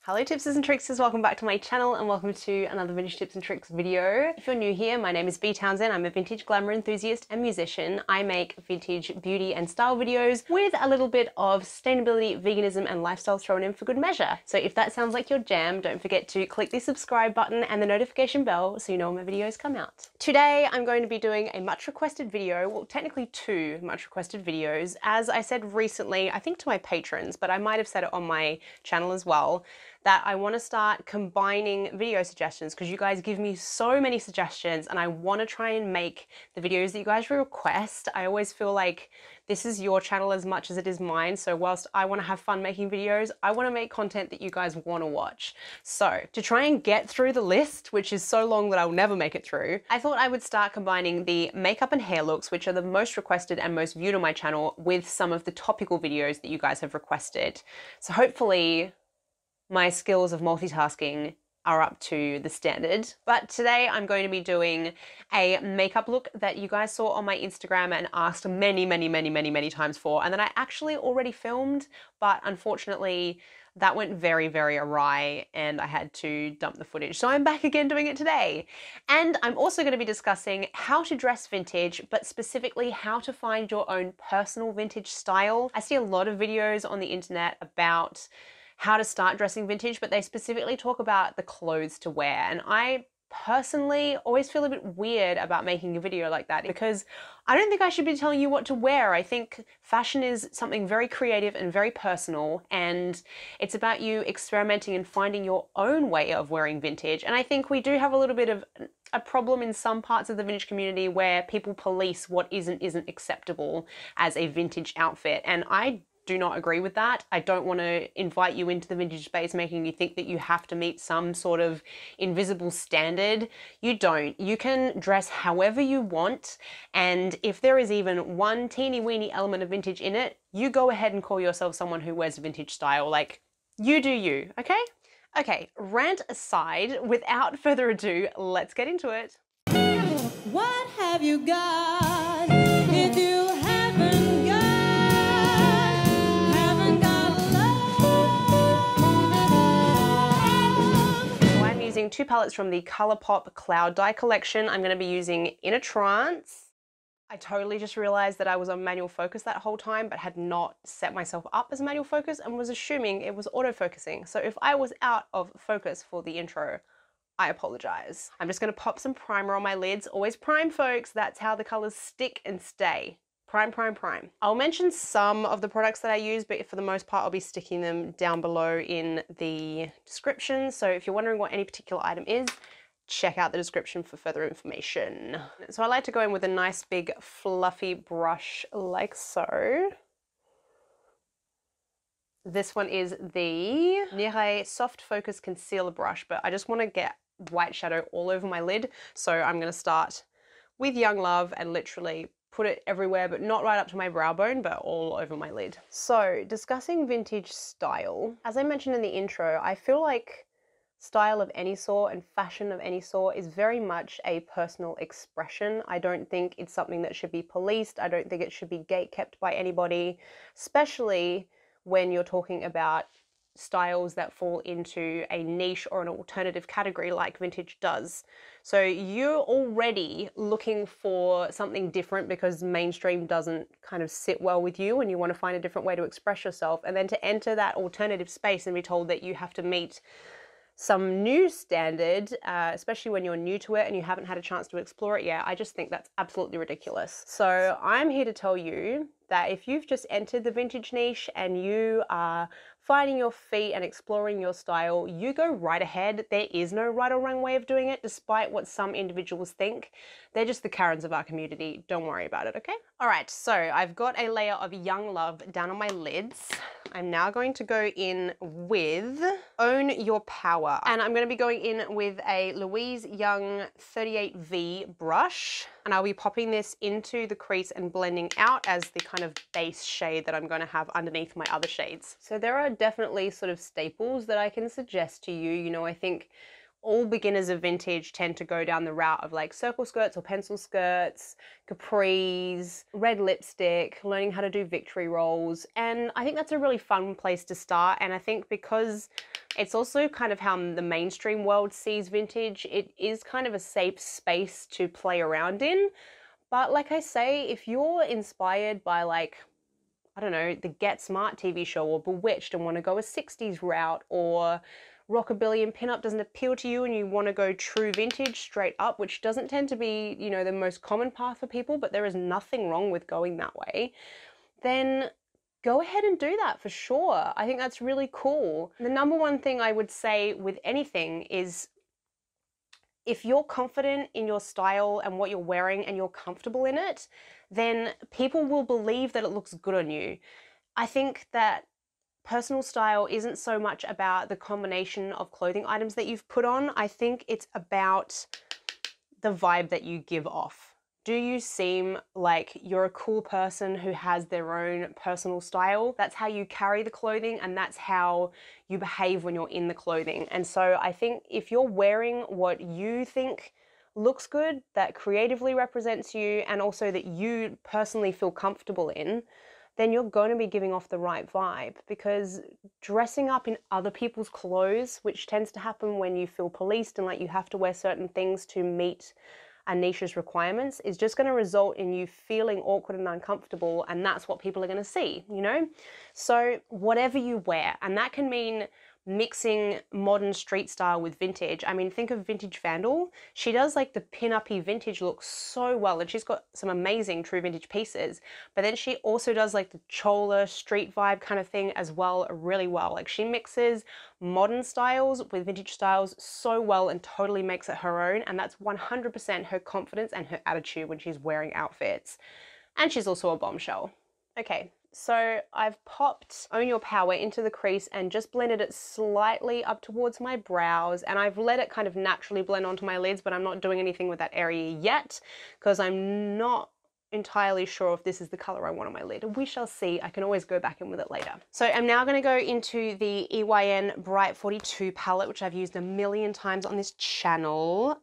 Hello tipsters and tricksters, welcome back to my channel and welcome to another vintage tips and tricks video. If you're new here, my name is Townsend. I'm a vintage glamour enthusiast and musician. I make vintage beauty and style videos with a little bit of sustainability, veganism and lifestyle thrown in for good measure. So if that sounds like your jam, don't forget to click the subscribe button and the notification bell so you know when my videos come out. Today I'm going to be doing a much requested video, well technically two much requested videos. As I said recently, I think to my patrons, but I might have said it on my channel as well, that I want to start combining video suggestions because you guys give me so many suggestions and I want to try and make the videos that you guys request. I always feel like this is your channel as much as it is mine, so whilst I want to have fun making videos, I want to make content that you guys want to watch. So to try and get through the list, which is so long that I'll never make it through, I thought I would start combining the makeup and hair looks, which are the most requested and most viewed on my channel, with some of the topical videos that you guys have requested. So hopefully my skills of multitasking are up to the standard. But today I'm going to be doing a makeup look that you guys saw on my Instagram and asked many times for, and that I actually already filmed, but unfortunately that went very awry and I had to dump the footage. So I'm back again doing it today. And I'm also going to be discussing how to dress vintage, but specifically how to find your own personal vintage style. I see a lot of videos on the internet about how to start dressing vintage, but they specifically talk about the clothes to wear. And I personally always feel a bit weird about making a video like that because I don't think I should be telling you what to wear. I think fashion is something very creative and very personal, and it's about you experimenting and finding your own way of wearing vintage. And I think we do have a little bit of a problem in some parts of the vintage community where people police what isn't acceptable as a vintage outfit. And I do not agree with that. I don't want to invite you into the vintage space making you think that you have to meet some sort of invisible standard. You don't. You can dress however you want, and if there is even one teeny weeny element of vintage in it, you go ahead and call yourself someone who wears vintage style. Like, you do you, okay? Okay, rant aside, without further ado, let's get into it. What have you got if you haven't got using two palettes from the Colourpop Cloud Dye collection. I'm going to be using in Trance. I totally just realized that I was on manual focus that whole time, but had not set myself up as manual focus and was assuming it was autofocusing. So if I was out of focus for the intro, I apologize. I'm just going to pop some primer on my lids. Always prime, folks. That's how the colors stick and stay. Prime. I'll mention some of the products that I use, but for the most part, I'll be sticking them down below in the description. So if you're wondering what any particular item is, check out the description for further information. So I like to go in with a nice big fluffy brush like so. This one is the NYX Soft Focus Concealer Brush, but I just want to get white shadow all over my lid. So I'm going to start with Young Love and literally put it everywhere, but not right up to my brow bone, but all over my lid. So discussing vintage style, as I mentioned in the intro, I feel like style of any sort and fashion of any sort is very much a personal expression. I don't think it's something that should be policed. I don't think it should be gatekept by anybody, especially when you're talking about styles that fall into a niche or an alternative category like vintage does. So you're already looking for something different because mainstream doesn't kind of sit well with you and you want to find a different way to express yourself, and then to enter that alternative space and be told that you have to meet some new standard, especially when you're new to it and you haven't had a chance to explore it yet, I just think that's absolutely ridiculous. So I'm here to tell you that if you've just entered the vintage niche and you are finding your feet and exploring your style, you go right ahead. There is no right or wrong way of doing it, despite what some individuals think. They're just the Karens of our community. Don't worry about it, okay? All right, so I've got a layer of Young Love down on my lids. I'm now going to go in with Own Your Power. And I'm going to be going in with a Louise Young 38V brush. And I'll be popping this into the crease and blending out as the kind of base shade that I'm going to have underneath my other shades. So there are definitely sort of staples that I can suggest to you. You know, I think all beginners of vintage tend to go down the route of like circle skirts or pencil skirts, capris, red lipstick, learning how to do victory rolls. And I think that's a really fun place to start. And I think because It's also kind of how the mainstream world sees vintage. It is kind of a safe space to play around in. But like I say, if you're inspired by like, I don't know, the Get Smart TV show or Bewitched and want to go a 60s route, or rockabilly and pinup doesn't appeal to you and you want to go true vintage straight up, which doesn't tend to be, you know, the most common path for people, but there is nothing wrong with going that way, then go ahead and do that for sure. I think that's really cool. The number one thing I would say with anything is, if you're confident in your style and what you're wearing and you're comfortable in it, then people will believe that it looks good on you. I think that personal style isn't so much about the combination of clothing items that you've put on. I think it's about the vibe that you give off. Do you seem like you're a cool person who has their own personal style? That's how you carry the clothing, and that's how you behave when you're in the clothing. And so I think if you're wearing what you think looks good, that creatively represents you, and also that you personally feel comfortable in, then you're going to be giving off the right vibe. Because dressing up in other people's clothes, which tends to happen when you feel policed and like you have to wear certain things to meet a niche's requirements, is just going to result in you feeling awkward and uncomfortable, and that's what people are going to see, you know? So whatever you wear, and that can mean mixing modern street style with vintage. I mean, think of Vintage Vandal. She does like the pin-uppy vintage look so well, and she's got some amazing true vintage pieces, but then she also does like the chola street vibe kind of thing as well, really well. Like, she mixes modern styles with vintage styles so well and totally makes it her own, and that's 100% her confidence and her attitude when she's wearing outfits. And she's also a bombshell. Okay, so I've popped Own Your Power into the crease and just blended it slightly up towards my brows, and I've let it kind of naturally blend onto my lids, but I'm not doing anything with that area yet because I'm not entirely sure if this is the color I want on my lid. We shall see. I can always go back in with it later. So I'm now going to go into the EYN Bright 42 palette, which I've used a million times on this channel.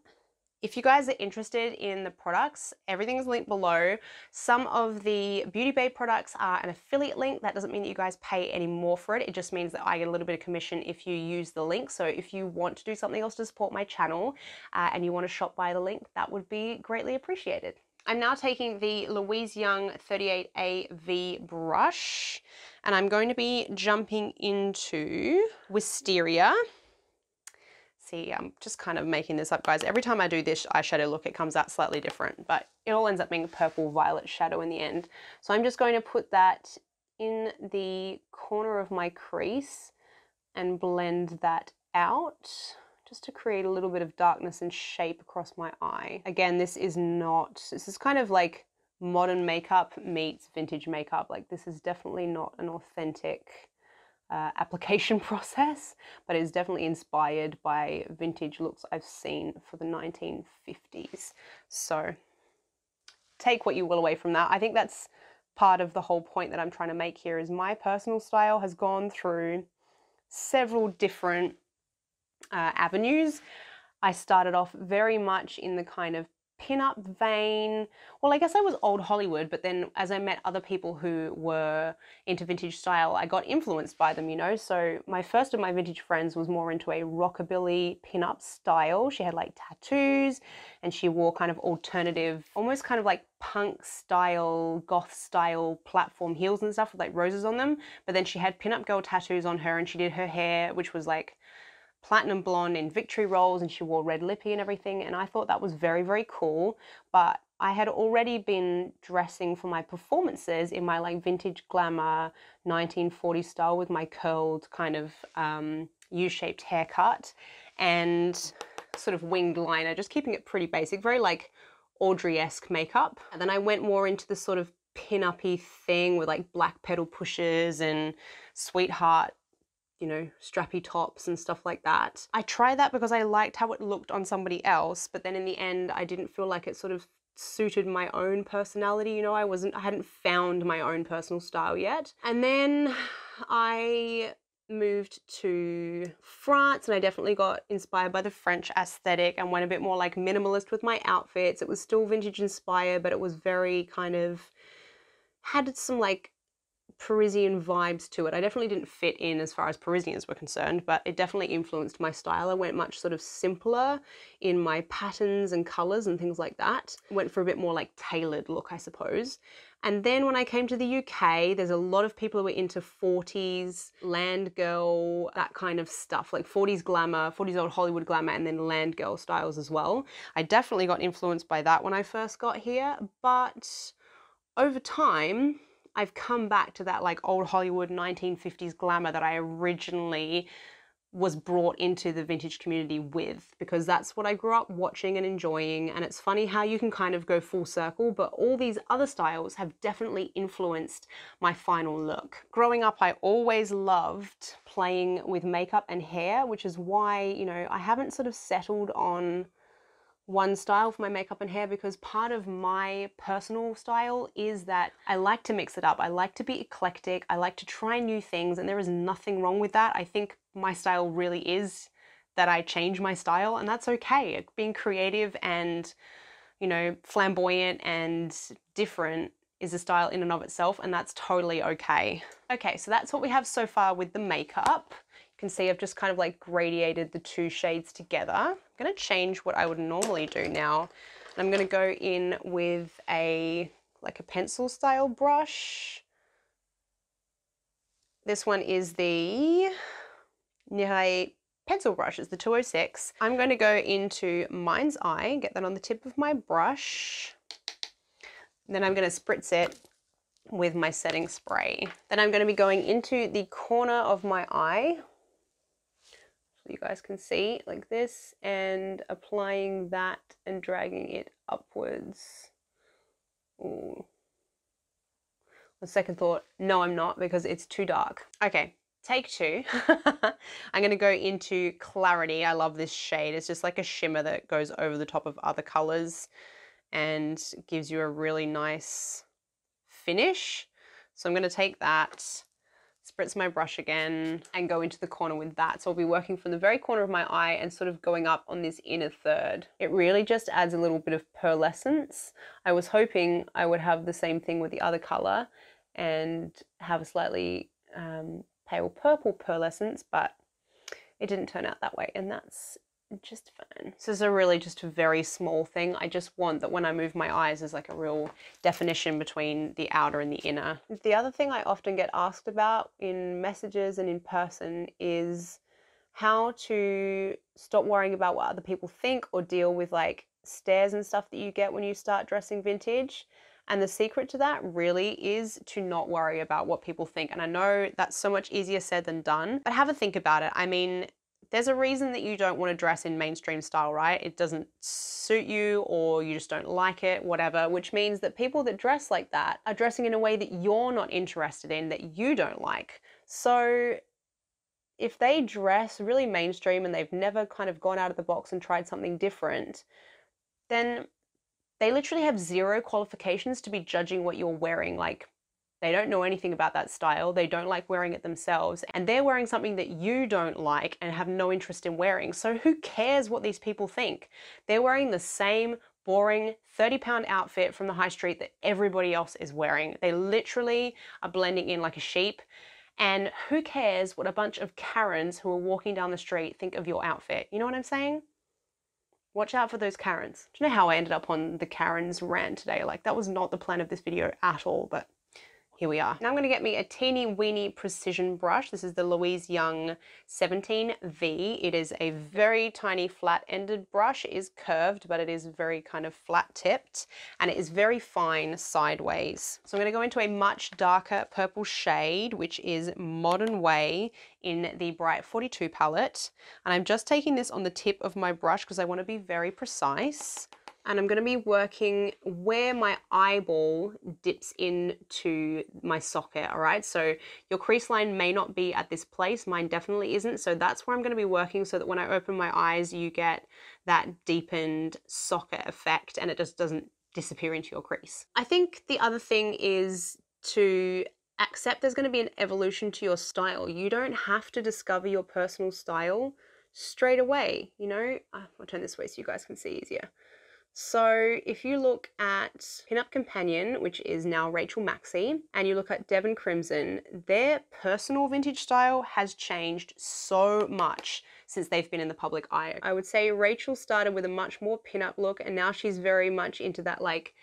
If you guys are interested in the products, everything is linked below. Some of the Beauty Babe products are an affiliate link. That doesn't mean that you guys pay any more for it. It just means that I get a little bit of commission if you use the link. So if you want to do something else to support my channel and you want to shop by the link, that would be greatly appreciated. I'm now taking the Louise Young 38AV brush, and I'm going to be jumping into Wisteria. See, I'm just kind of making this up, guys. Every time I do this eyeshadow look, it comes out slightly different, but it all ends up being a purple violet shadow in the end. So I'm just going to put that in the corner of my crease and blend that out, just to create a little bit of darkness and shape across my eye. Again, this is kind of like modern makeup meets vintage makeup. Like, this is definitely not an authentic application process, but it's definitely inspired by vintage looks I've seen for the 1950s. So take what you will away from that. I think that's part of the whole point that I'm trying to make here, is my personal style has gone through several different avenues. I started off very much in the kind of pin-up vein. Well, I guess I was old Hollywood, but then as I met other people who were into vintage style, I got influenced by them, you know? So my first of my vintage friends was more into a rockabilly pin-up style. She had like tattoos, and she wore kind of alternative, almost kind of like punk style, goth style platform heels and stuff with like roses on them. But then she had pin-up girl tattoos on her, and she did her hair, which was like platinum blonde in victory rolls, and she wore red lippy and everything, and I thought that was very, very cool. But I had already been dressing for my performances in my like vintage glamour 1940s style with my curled kind of U-shaped haircut and sort of winged liner, just keeping it pretty basic, very like Audrey-esque makeup. And then I went more into the sort of pin-uppy thing with like black pedal pushes and sweetheart, you know, strappy tops and stuff like that. I tried that because I liked how it looked on somebody else, but then in the end I didn't feel like it sort of suited my own personality, you know. I hadn't found my own personal style yet. And then I moved to France, and I definitely got inspired by the French aesthetic and went a bit more like minimalist with my outfits. It was still vintage inspired, but it was very kind of, had some like Parisian vibes to it. I definitely didn't fit in as far as Parisians were concerned, but it definitely influenced my style. I went much sort of simpler in my patterns and colors and things like that. Went for a bit more like tailored look, I suppose. And then when I came to the UK, there's a lot of people who were into 40s, land girl, that kind of stuff, like 40s glamour, 40s old Hollywood glamour, and then land girl styles as well. I definitely got influenced by that when I first got here, but over time, I've come back to that like old Hollywood 1950s glamour that I originally was brought into the vintage community with, because that's what I grew up watching and enjoying. And it's funny how you can kind of go full circle, but all these other styles have definitely influenced my final look. Growing up, I always loved playing with makeup and hair, which is why, you know, I haven't sort of settled on one style for my makeup and hair, because part of my personal style is that I like to mix it up. I like to be eclectic. I like to try new things, and there is nothing wrong with that. I think my style really is that I change my style, and that's okay. Being creative and, you know, flamboyant and different is a style in and of itself, and that's totally okay. Okay, so that's what we have so far with the makeup. You can see I've just kind of like gradiated the two shades together. I'm gonna change what I would normally do now. And I'm gonna go in with like a pencil style brush. This one is the NYX pencil brush, it's the 206. I'm going to go into Mind's Eye, get that on the tip of my brush. Then I'm going to spritz it with my setting spray. Then I'm going to be going into the corner of my eye, so you guys can see, like this, and applying that and dragging it upwards. Ooh. On second thought, no I'm not, because it's too dark. Okay, take two. I'm gonna go into Clarity. I love this shade. It's just like a shimmer that goes over the top of other colors and gives you a really nice finish. So I'm gonna take that, spritz my brush again, and go into the corner with that. So I'll be working from the very corner of my eye and sort of going up on this inner third. It really just adds a little bit of pearlescence. I was hoping I would have the same thing with the other color and have a slightly pale purple pearlescence, but it didn't turn out that way, and that's just fine. This is a really just a very small thing. I just want that when I move my eyes, there's like a real definition between the outer and the inner. The other thing I often get asked about in messages and in person is how to stop worrying about what other people think or deal with like stares and stuff that you get when you start dressing vintage. And the secret to that really is to not worry about what people think. And I know that's so much easier said than done, but have a think about it. I mean, there's a reason that you don't want to dress in mainstream style, right? It doesn't suit you, or you just don't like it, whatever, which means that people that dress like that are dressing in a way that you're not interested in, that you don't like. So if they dress really mainstream and they've never kind of gone out of the box and tried something different, then they literally have zero qualifications to be judging what you're wearing. Like, they don't know anything about that style, they don't like wearing it themselves, and they're wearing something that you don't like and have no interest in wearing. So who cares what these people think? They're wearing the same boring 30-pound outfit from the high street that everybody else is wearing. They literally are blending in like a sheep, and who cares what a bunch of Karens who are walking down the street think of your outfit? You know what I'm saying? Watch out for those Karens. Do you know how I ended up on the Karens rant today? Like, that was not the plan of this video at all, but here we are. Now I'm gonna get me a teeny weeny precision brush. This is the Louise Young 17V. It is a very tiny flat-ended brush. It is curved, but it is very kind of flat-tipped, and it is very fine sideways. So I'm gonna go into a much darker purple shade, which is Modern Way in the Bright 42 palette. And I'm just taking this on the tip of my brush because I want to be very precise. And I'm going to be working where my eyeball dips into my socket, all right? So your crease line may not be at this place, mine definitely isn't, so that's where I'm going to be working so that when I open my eyes, you get that deepened socket effect and it just doesn't disappear into your crease. I think the other thing is to accept there's going to be an evolution to your style. You don't have to discover your personal style straight away, you know? I'll turn this way so you guys can see easier. So if you look at Pinup Companion, which is now Rachel Maxey, and you look at Devon Crimson, their personal vintage style has changed so much since they've been in the public eye. I would say Rachel started with a much more pinup look, and now she's very much into that like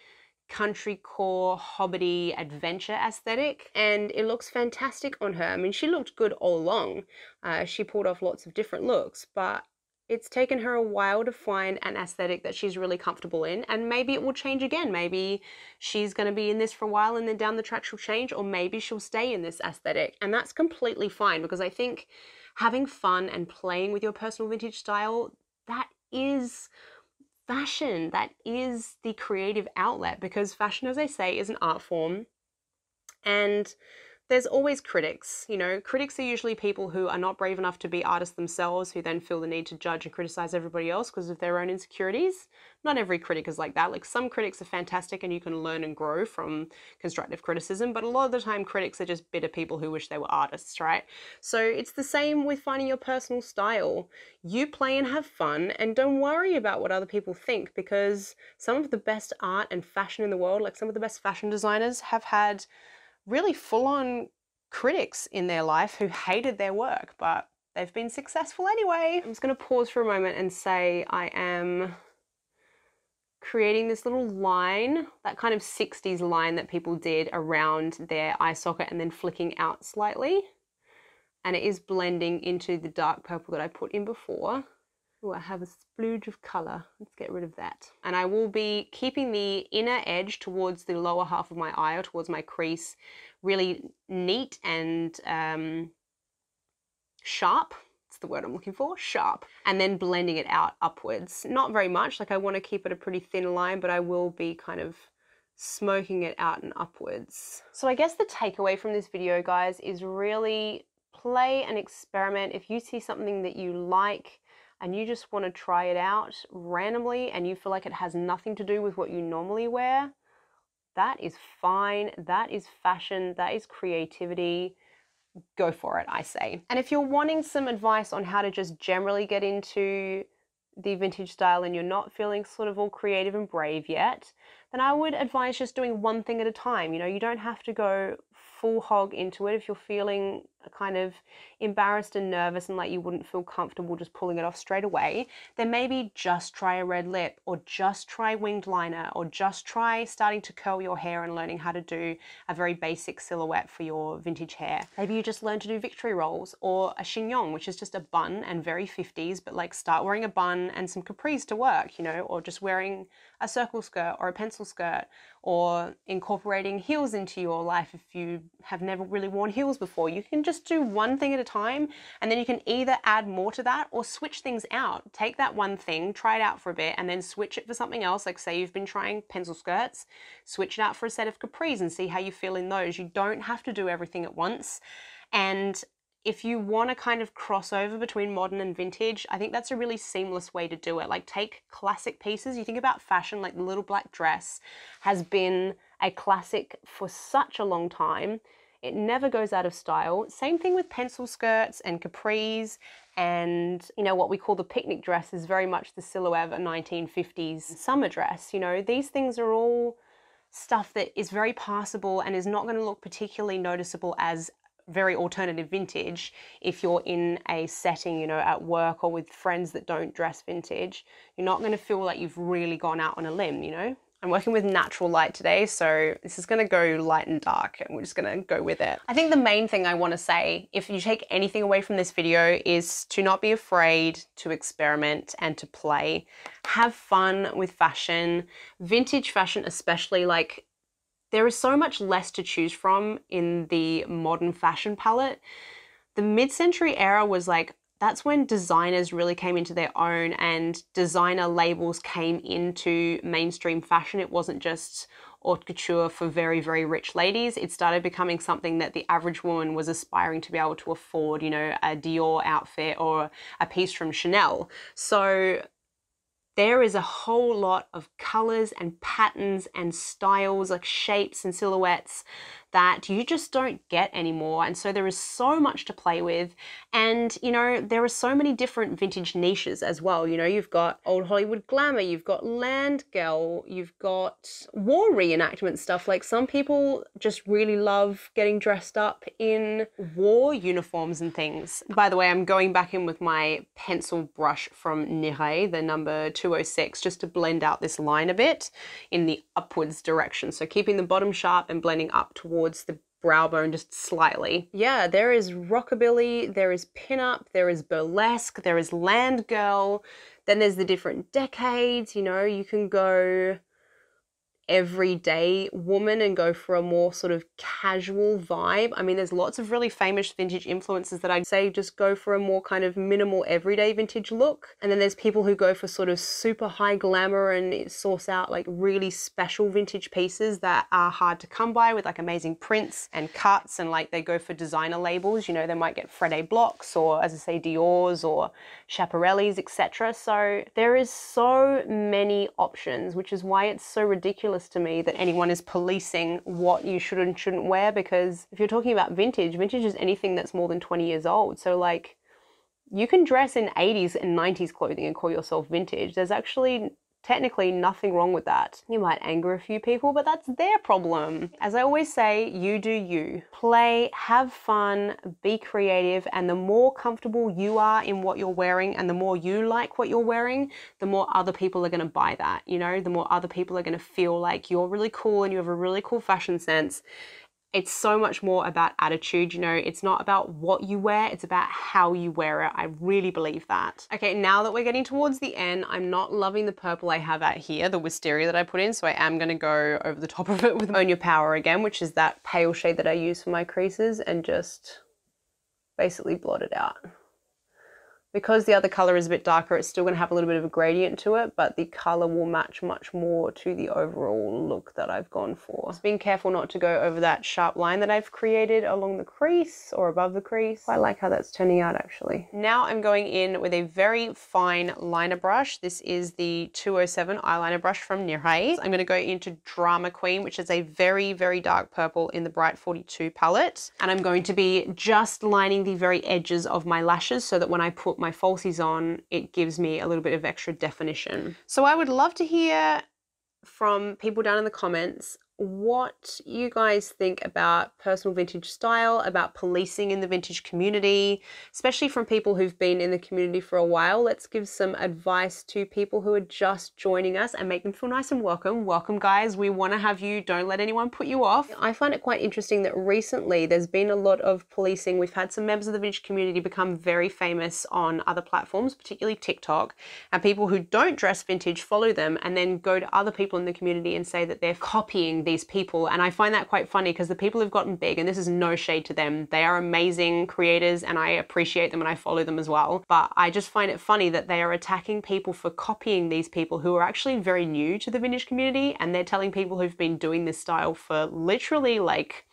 country core, hobbity adventure aesthetic, and it looks fantastic on her. I mean, she looked good all along. She pulled off lots of different looks, but it's taken her a while to find an aesthetic that she's really comfortable in, and maybe it will change again. Maybe she's going to be in this for a while and then down the track she'll change, or maybe she'll stay in this aesthetic, and that's completely fine, because I think having fun and playing with your personal vintage style, that is fashion. That is the creative outlet, because fashion, as I say, is an art form, and there's always critics. You know, critics are usually people who are not brave enough to be artists themselves, who then feel the need to judge and criticize everybody else because of their own insecurities. Not every critic is like that. Like, some critics are fantastic and you can learn and grow from constructive criticism, but a lot of the time critics are just bitter people who wish they were artists, right? So it's the same with finding your personal style. You play and have fun, and don't worry about what other people think, because some of the best art and fashion in the world, like some of the best fashion designers, have had really full-on critics in their life who hated their work, but they've been successful anyway. I'm just going to pause for a moment and say I am creating this little line, that kind of 60s line that people did around their eye socket and then flicking out slightly. And it is blending into the dark purple that I put in before. Oh, I have a splooge of colour. Let's get rid of that. And I will be keeping the inner edge towards the lower half of my eye, or towards my crease, really neat and sharp. That's the word I'm looking for, sharp. And then blending it out upwards. Not very much, like I want to keep it a pretty thin line, but I will be kind of smoking it out and upwards. So I guess the takeaway from this video, guys, is really play and experiment. If you see something that you like, and you just want to try it out randomly, and you feel like it has nothing to do with what you normally wear, that is fine. That is fashion. That is creativity. Go for it, I say. And if you're wanting some advice on how to just generally get into the vintage style and you're not feeling sort of all creative and brave yet, then I would advise just doing one thing at a time. You know, you don't have to go full hog into it if you're feeling kind of embarrassed and nervous and like you wouldn't feel comfortable just pulling it off straight away. Then maybe just try a red lip, or just try winged liner, or just try starting to curl your hair and learning how to do a very basic silhouette for your vintage hair. Maybe you just learn to do victory rolls, or a chignon, which is just a bun and very 50s, but like start wearing a bun and some capris to work, you know, or just wearing a circle skirt or a pencil skirt, or incorporating heels into your life if you have never really worn heels before. You can just do one thing at a time, and then you can either add more to that or switch things out. Take that one thing, try it out for a bit, and then switch it for something else. Like, say you've been trying pencil skirts, switch it out for a set of capris and see how you feel in those. You don't have to do everything at once. And if you want to kind of cross over between modern and vintage, I think that's a really seamless way to do it. Like, take classic pieces. You think about fashion, like the little black dress has been a classic for such a long time. It never goes out of style. Same thing with pencil skirts and capris, and, you know, what we call the picnic dress is very much the silhouette of a 1950s summer dress. You know, these things are all stuff that is very passable and is not going to look particularly noticeable as very alternative vintage if you're in a setting, you know, at work or with friends that don't dress vintage. You're not going to feel like you've really gone out on a limb, you know. I'm working with natural light today, so this is going to go light and dark, and we're just going to go with it. I think the main thing I want to say, if you take anything away from this video, is to not be afraid to experiment and to play. Have fun with fashion, vintage fashion especially. Like, there is so much less to choose from in the modern fashion palette. The mid-century era was like, that's when designers really came into their own, and designer labels came into mainstream fashion. It wasn't just haute couture for very, very rich ladies. It started becoming something that the average woman was aspiring to be able to afford, you know, a Dior outfit or a piece from Chanel. So there is a whole lot of colors and patterns and styles, like shapes and silhouettes, that you just don't get anymore. And so there is so much to play with. And, you know, there are so many different vintage niches as well. You know, you've got old Hollywood glamour, you've got land girl, you've got war reenactment stuff. Like some people just really love getting dressed up in war uniforms and things. By the way, I'm going back in with my pencil brush from NYX, the number 206, just to blend out this line a bit in the upwards direction. So keeping the bottom sharp and blending up towards the brow bone just slightly. Yeah, there is rockabilly, there is pinup, there is burlesque, there is land girl, then there's the different decades. You know, you can go everyday woman and go for a more sort of casual vibe. I mean, there's lots of really famous vintage influencers that I'd say just go for a more kind of minimal everyday vintage look. And then there's people who go for sort of super high glamour and source out like really special vintage pieces that are hard to come by with like amazing prints and cuts, and like they go for designer labels. You know, they might get Fred blocks or, as I say, Dior's or Schiaparelli's, etc. So there is so many options, which is why it's so ridiculous to me that anyone is policing what you should and shouldn't wear, because if you're talking about vintage, vintage is anything that's more than 20 years old. So like you can dress in 80s and 90s clothing and call yourself vintage. There's actually technically nothing wrong with that. You might anger a few people, but that's their problem. As I always say, you do you. Play, have fun, be creative, and the more comfortable you are in what you're wearing and the more you like what you're wearing, the more other people are gonna buy that, you know? The more other people are gonna feel like you're really cool and you have a really cool fashion sense. It's so much more about attitude, you know, it's not about what you wear, it's about how you wear it. I really believe that. Okay, now that we're getting towards the end, I'm not loving the purple I have out here, the Wisteria that I put in, so I am gonna go over the top of it with Own Your Power again, which is that pale shade that I use for my creases, and just basically blot it out. Because the other color is a bit darker, it's still gonna have a little bit of a gradient to it, but the color will match much more to the overall look that I've gone for. Just being careful not to go over that sharp line that I've created along the crease or above the crease. I like how that's turning out actually. Now I'm going in with a very fine liner brush. This is the 207 eyeliner brush from NYX. I'm gonna go into Drama Queen, which is a very, very dark purple in the Bright 42 palette. And I'm going to be just lining the very edges of my lashes so that when I put my falsies on, it gives me a little bit of extra definition. So I would love to hear from people down in the comments what you guys think about personal vintage style, about policing in the vintage community, especially from people who've been in the community for a while. Let's give some advice to people who are just joining us and make them feel nice and welcome. Welcome guys, we want to have you, don't let anyone put you off. I find it quite interesting that recently there's been a lot of policing. We've had some members of the vintage community become very famous on other platforms, particularly TikTok, and people who don't dress vintage follow them and then go to other people in the community and say that they're copying these people. And I find that quite funny because the people who've gotten big, and this is no shade to them, they are amazing creators and I appreciate them and I follow them as well. But I just find it funny that they are attacking people for copying these people who are actually very new to the vintage community, and they're telling people who've been doing this style for literally like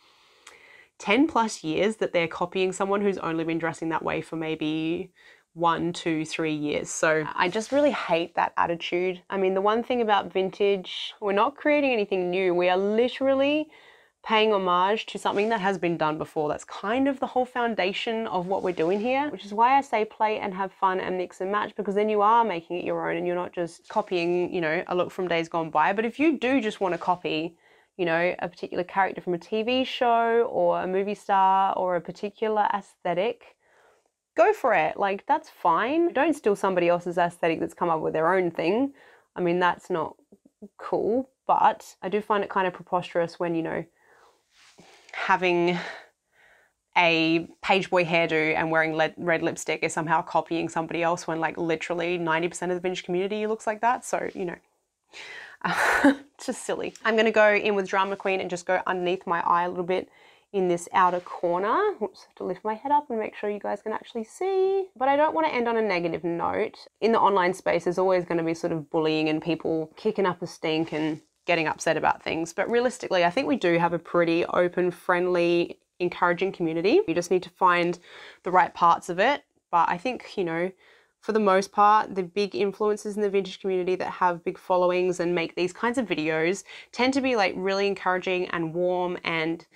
10 plus years that they're copying someone who's only been dressing that way for maybe 1, 2, 3 years. So I just really hate that attitude. I mean, the one thing about vintage, we're not creating anything new. We are literally paying homage to something that has been done before. That's kind of the whole foundation of what we're doing here, which is why I say play and have fun and mix and match, because then you are making it your own and you're not just copying, you know, a look from days gone by. But if you do just want to copy, you know, a particular character from a TV show or a movie star or a particular aesthetic, go for it. Like, that's fine. Don't steal somebody else's aesthetic that's come up with their own thing. I mean, that's not cool, but I do find it kind of preposterous when, you know, having a page boy hairdo and wearing red lipstick is somehow copying somebody else when like literally 90% of the vintage community looks like that. So, you know, it's just silly. I'm gonna go in with Drama Queen and just go underneath my eye a little bit in this outer corner. Oops, have to lift my head up and make sure you guys can actually see. But I don't want to end on a negative note. In the online space, there's always going to be sort of bullying and people kicking up a stink and getting upset about things. But realistically, I think we do have a pretty open, friendly, encouraging community. You just need to find the right parts of it. But I think, you know, for the most part, the big influencers in the vintage community that have big followings and make these kinds of videos tend to be like really encouraging and warm and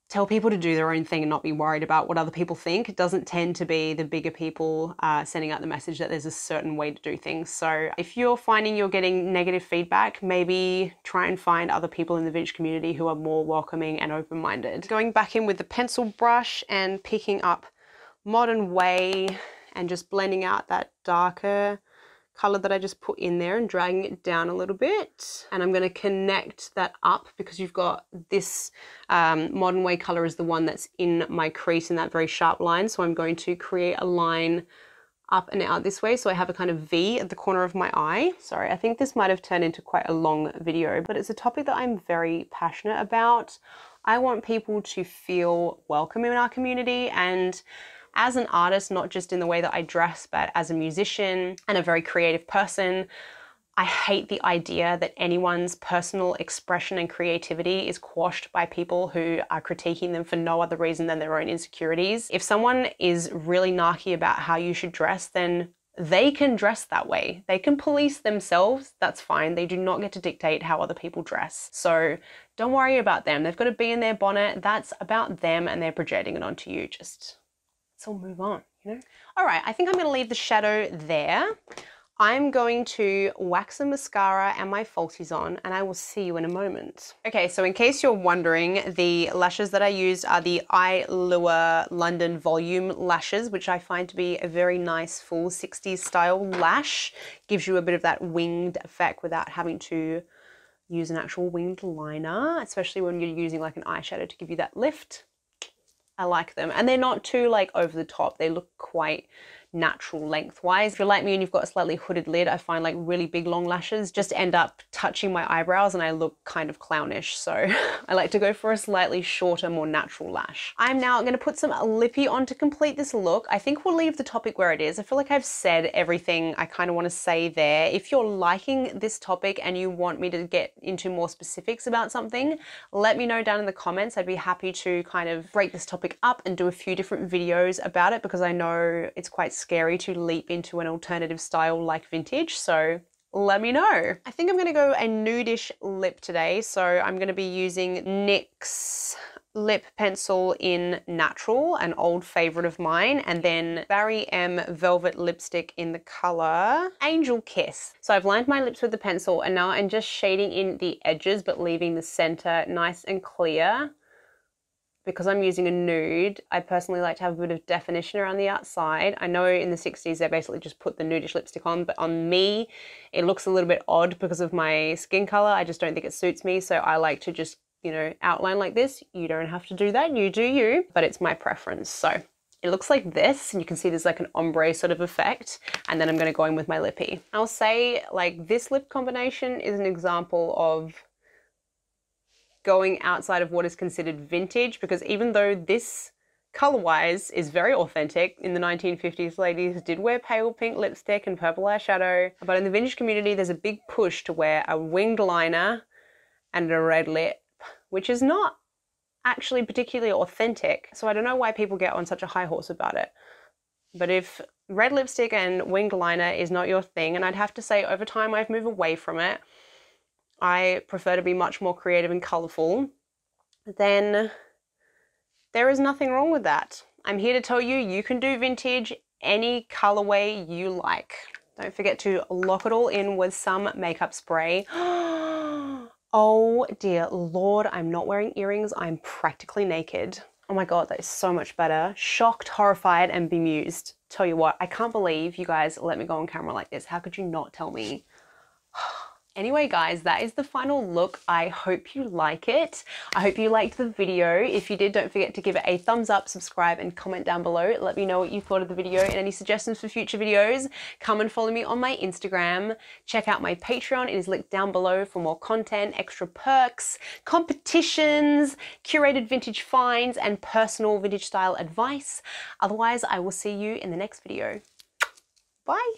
tell people to do their own thing and not be worried about what other people think. It doesn't tend to be the bigger people sending out the message that there's a certain way to do things. So if you're finding you're getting negative feedback, maybe try and find other people in the vintage community who are more welcoming and open-minded. Going back in with the pencil brush and picking up Modern Way and just blending out that darker color that I just put in there and dragging it down a little bit. And I'm going to connect that up because you've got this Modern Way color is the one that's in my crease in that very sharp line. So I'm going to create a line up and out this way. So I have a kind of V at the corner of my eye. Sorry, I think this might have turned into quite a long video, but it's a topic that I'm very passionate about. I want people to feel welcome in our community, and as an artist, not just in the way that I dress, but as a musician and a very creative person, I hate the idea that anyone's personal expression and creativity is quashed by people who are critiquing them for no other reason than their own insecurities. If someone is really narky about how you should dress, then they can dress that way. They can police themselves, that's fine. They do not get to dictate how other people dress. So don't worry about them. They've got to be in their bonnet. That's about them and they're projecting it onto you. Just let's all move on, you know? All right, I think I'm gonna leave the shadow there. I'm going to wax some mascara and my falsies on, and I will see you in a moment. Okay, so in case you're wondering, the lashes that I used are the Eyelure London Volume lashes, which I find to be a very nice full 60s style lash. Gives you a bit of that winged effect without having to use an actual winged liner, especially when you're using like an eyeshadow to give you that lift. I like them, and they're not too like over the top. They look quite natural lengthwise. If you're like me and you've got a slightly hooded lid, I find like really big long lashes just end up touching my eyebrows and I look kind of clownish. So I like to go for a slightly shorter, more natural lash. I'm now going to put some lippy on to complete this look. I think we'll leave the topic where it is. I feel like I've said everything I kind of want to say there. If you're liking this topic and you want me to get into more specifics about something, let me know down in the comments. I'd be happy to kind of break this topic up and do a few different videos about it, because I know it's quite scary to leap into an alternative style like vintage, so let me know. I think I'm going to go a nudish lip today, so I'm going to be using NYX Lip Pencil in Natural, an old favorite of mine, and then Barry M Velvet Lipstick in the color Angel Kiss. So I've lined my lips with the pencil and now I'm just shading in the edges but leaving the center nice and clear. Because I'm using a nude, I personally like to have a bit of definition around the outside. I know in the 60s they basically just put the nudish lipstick on, but on me it looks a little bit odd because of my skin color. I just don't think it suits me, so I like to just, you know, outline like this. You don't have to do that, you do you, but it's my preference. So it looks like this, and you can see there's like an ombre sort of effect, and then I'm gonna go in with my lippy. I'll say like this lip combination is an example of going outside of what is considered vintage, because even though this color-wise is very authentic, in the 1950s ladies did wear pale pink lipstick and purple eyeshadow, but in the vintage community there's a big push to wear a winged liner and a red lip, which is not actually particularly authentic. So I don't know why people get on such a high horse about it. But if red lipstick and winged liner is not your thing, and I'd have to say over time I've moved away from it, I prefer to be much more creative and colourful, then there is nothing wrong with that. I'm here to tell you, you can do vintage any colourway you like. Don't forget to lock it all in with some makeup spray. Oh dear Lord, I'm not wearing earrings, I'm practically naked. Oh my God, that is so much better. Shocked, horrified, and bemused. Tell you what, I can't believe you guys let me go on camera like this. How could you not tell me? Anyway, guys, that is the final look. I hope you like it. I hope you liked the video. If you did, don't forget to give it a thumbs up, subscribe, and comment down below. Let me know what you thought of the video and any suggestions for future videos. Come and follow me on my Instagram. Check out my Patreon. It is linked down below for more content, extra perks, competitions, curated vintage finds, and personal vintage style advice. Otherwise, I will see you in the next video. Bye.